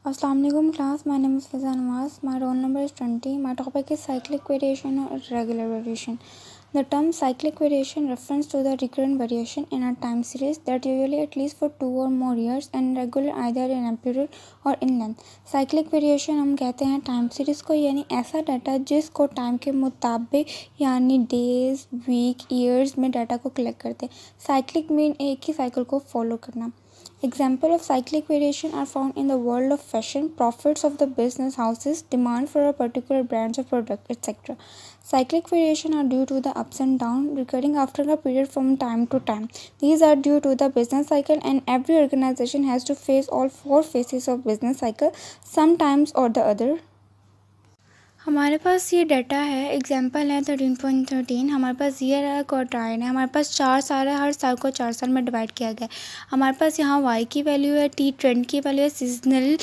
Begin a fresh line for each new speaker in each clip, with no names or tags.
Assalamualaikum class, my name is Fizan Nawaz. My roll number is 20. My topic is cyclic variation or irregular variation. The term cyclic variation refers to the recurrent variation in a time series that usually at least for 2 or more years and regular either in amplitude or in length. Cyclic variation हम कहते हैं time series को, यानी ऐसा data जिसको time के मुताबिक यानी डेज, वीक, ईयर्स में डाटा को कलेक्ट करते हैं. साइक्लिक मीन एक ही साइकिल को फॉलो करना. Example of cyclic variation are found in the world of fashion, profits of the business houses, demand for a particular brands of product, etc. Cyclic variation are due to the ups and downs recurring after a period from time to time. These are due to the business cycle, and every organization has to face all 4 phases of business cycle, sometimes or the other. हमारे पास ये data है, example है 13.13. हमारे पास year है, quartile है. हमारे पास 4 साल है, हर साल को 4 साल में डिवाइड किया गया है. हमारे पास यहाँ वाई की वैल्यू है, टी ट्रेंड की वैल्यू है, सीजनल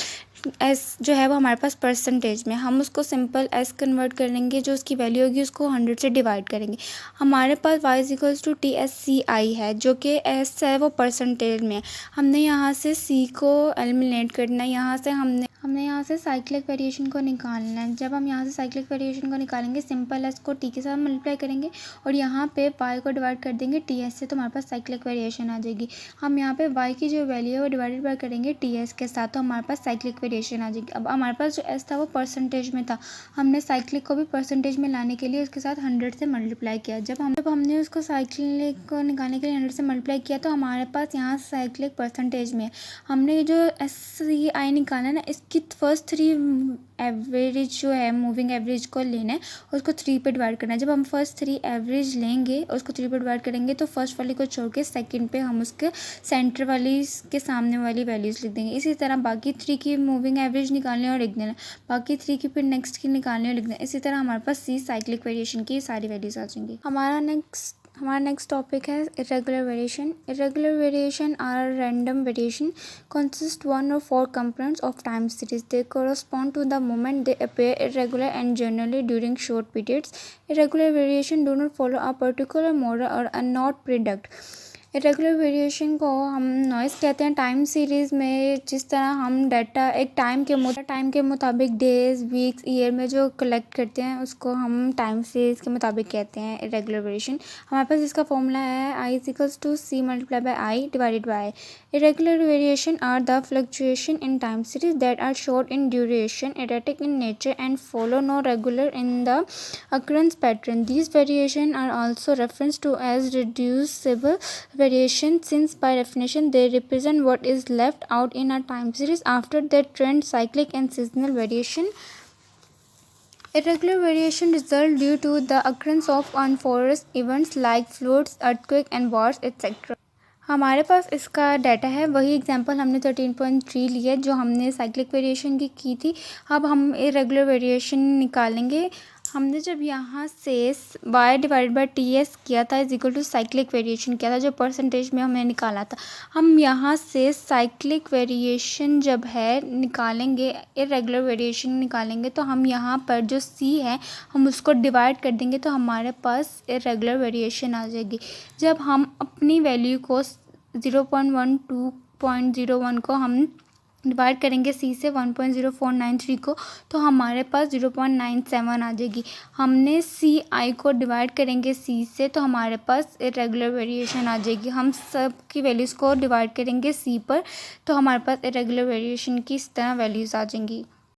एस जो है वो हमारे पास परसेंटेज में. हम उसको सिंपल एस कन्वर्ट करेंगे, जो उसकी वैल्यू होगी उसको 100 से डिवाइड करेंगे. हमारे पास Y is equals to T S C I है, जो कि एस है वो परसेंटेज में. हमने यहाँ से सी को एलिमिनेट करना है. यहाँ से हमने यहाँ से साइक्लिक वेरिएशन को निकालना है. जब हम यहाँ से साइक्लिक वेरिएशन को निकालेंगे, सिंपल एस को टी के साथ मल्टीप्लाई करेंगे और यहाँ पे वाई को डिवाइड कर देंगे टी एस से, तो हमारे पास साइक्लिक वेरिएशन आ जाएगी. हम यहाँ पे वाई की जो वैल्यू है वो डिवाइडेड बाय करेंगे टी एस के साथ, तो हमारे पास साइक्लिक वेरिएशन आ जाएगी. अब हमारे पास जो एस था वो परसेंटेज में था. हमने साइक्लिक को भी परसेंटेज में लाने के लिए उसके साथ 100 से मल्टीप्लाई किया. जब हमने उसको साइक्लिक को निकालने के लिए 100 से मल्टीप्लाई किया, तो हमारे पास यहाँ साइक्लिक परसेंटेज में हमने जो एस सी आई निकाला ना, इसकी फर्स्ट 3 एवरेज जो है मूविंग एवरेज को लेना है, उसको 3 पे डिवाइड करना है. जब हम फर्स्ट 3 एवरेज लेंगे और उसको 3 पे डिवाइड करेंगे, तो फर्स्ट वाली को छोड़ के सेकंड पे हम उसके सेंटर वाली के सामने वाली वैल्यूज़ लिख देंगे. इसी तरह बाकी 3 की मूविंग एवरेज निकालने और लिख देना, बाकी 3 की फिर नेक्स्ट की निकालने और लिख देना. इसी तरह हमारे पास सी साइक्लिक वेरिएशन की सारी वैल्यूज़ आ जाएंगी. हमारा नेक्स्ट टॉपिक है irregular variation. Irregular variation are random variation consist 1 or 4 components of time series. They correspond to the moment they appear irregular and generally during short periods. Irregular variation do not follow a particular model or are not predict. Irregular variation को हम noise कहते हैं. Time series में जिस तरह हम data एक time के मुताबिक डेज, वीक्स, ईयर में जो कलेक्ट करते हैं, उसको हम टाइम सीरीज़ के मुताबिक कहते हैं इरेगुलर वेरिएशन. हमारे पास इसका फॉर्मूला है I is equals to C multiply by I divided by. Irregular variation are the fluctuation in time series that are short in duration, erratic in nature, and follow no regular in the occurrence pattern. These variations are also referred to as reducible variation, since by definition they represent what is left out in a time series after the trend, cyclic, and seasonal variation. Irregular variation result due to the occurrence of unforeseen events like floods, earthquake, and wars, etc. हमारे पास इसका data है. वही example हमने 13.3 लिया जो हमने cyclic variation की थी. अब हम इरेगुलर वेरिएशन निकालेंगे. हमने जब यहाँ से y divide by T S किया था is equal to cyclic variation किया था, जो परसेंटेज में हमने निकाला था. हम यहाँ से साइक्लिक वेरिएशन जब है निकालेंगे, इरेगुलर वेरिएशन निकालेंगे, तो हम यहाँ पर जो c है हम उसको डिवाइड कर देंगे, तो हमारे पास इरेगुलर वेरिएशन आ जाएगी. जब हम अपनी वैल्यू को 0.12.01 को हम डिवाइड करेंगे सी से 1.0493 को, तो हमारे पास 0.97 आ जाएगी. हमने सी आई को डिवाइड करेंगे सी से, तो हमारे पास इरेगुलर वेरिएशन आ जाएगी. हम सब की वैल्यूज़ को डिवाइड करेंगे सी पर, तो हमारे पास इरेगुलर वेरिएशन की इस तरह वैल्यूज़ आ जाएंगी.